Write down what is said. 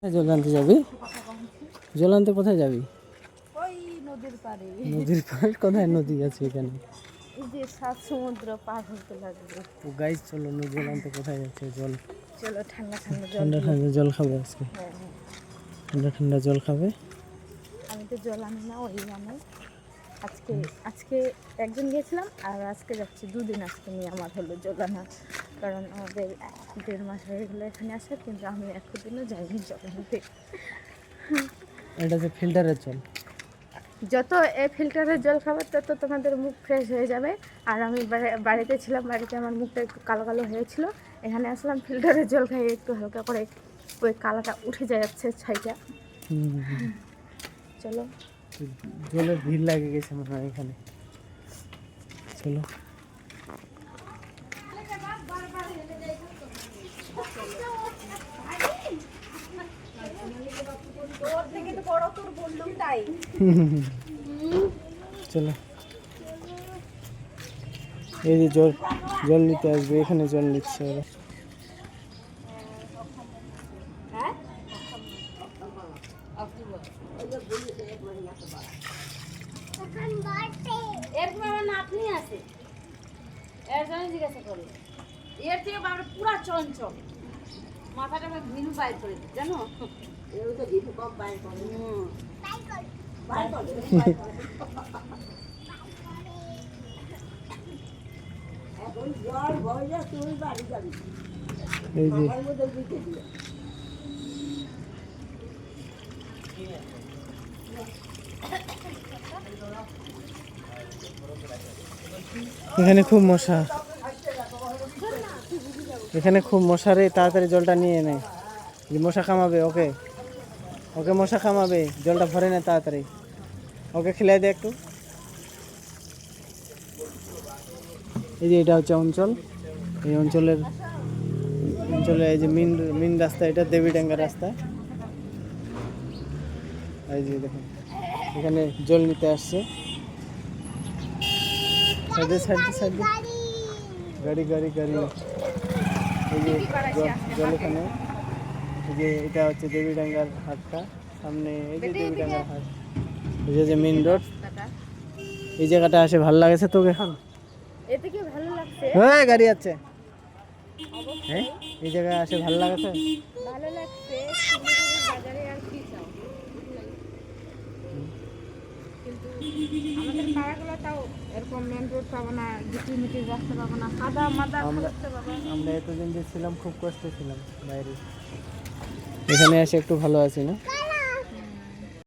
জল আনতে যাবি? জল আনতে কোথায় যাবি? ওই নদীর পাড়ে। নদীর পাড়? কোথায় নদী আছে এখানে? এই যে সাত সমুদ্র পার হতে লাগবে। ও গাইস, চলো জল আনতে। কোথায় যাচ্ছে জল? চলো ঠান্ডা ঠান্ডা জল ঠান্ডা ঠান্ডা জল খাবে আজকে। হ্যাঁ হ্যাঁ, ঠান্ডা ঠান্ডা জল খাবে। আমি তো জল আনি না, ওই আনে। আজকে আজকে একদিন গেছিলাম আর আজকে যাচ্ছি, দুদিন আজকে নিয়ে আমার হলো জল আনা। কারণ আমাদের 1.5 মাস হয়ে গেলো এখানে আসা, কিন্তু আমি একদিনও যাইনি জল আনতে। এটা যে ফিল্টারের জল। যত ফিল্টারের জল খাবার তত তোমাদের মুখ ফ্রেশ হয়ে যাবে। আর আমি বাড়িতে ছিলাম, বাড়িতে আমার মুখটা একটু কালো কালো হয়েছিল। এখানে আসলাম, ফিল্টারের জল খাই, একটু হালকা করে ওই কালাটা উঠে যাচ্ছে ছাইটা। চলো, জলের ভিড় লাগে গেছে মনে হয় এখানে। চলো। চলো, এই যে জল জল নিতে আসবে, এখানে জল নিচ্ছে ওরা। আপনি আছে এর জন্য জিজ্ঞাসা করি, এর থেকে আমরা পুরা চঞ্চল, মাথাটা ভিনু বাইর করে দিই, জানো? এই যে এখানে খুব মশা, এখানে খুব মশা রে। তাড়াতাড়ি জলটা নিয়ে নে, যে মশা কামাবে। ওকে ওকে, মশা কামাবে। জলটা ভরে নে তাড়াতাড়ি, ওকে খেলাই দে একটু। এই যে এটা হচ্ছে অঞ্চল, এই অঞ্চলে এই যে মেন রাস্তা, এটা দেবীডাঙ্গা রাস্তা। এই যে দেখুন, এখানে জল নিতে আসছে। সাইডে সাইডে সাইডে গাড়ি গাড়ি গাড়ি। এই যে জল এখানে। এই যে এটা হচ্ছে দেবীডাঙ্গার হাটটা সামনে। এই যে দেবীডাঙ্গার হাট, এই যে মেন রোড। এই জায়গাটা আসে ভালো লাগেছে তোকে এখন? এতে কি ভালো লাগছে? হ্যাঁ, গাড়ি আছে। হ্যাঁ, এই জায়গায় আসে ভালো লাগেছে। ভালো লাগছে। শিলিগুড়ির বাজারে আর কি চাও, কিন্তু আমাদের পাড়াগুলো তাও এরকম মেন রোড পাবো না, ঝুঁকি মিটির রাস্তা পাবো না, কাদা মাদা রাস্তা পাবো। আমরা এতদিন যে ছিলাম খুব কষ্টে ছিলাম বাইরে, এখানে এসে একটু ভালো আছি না?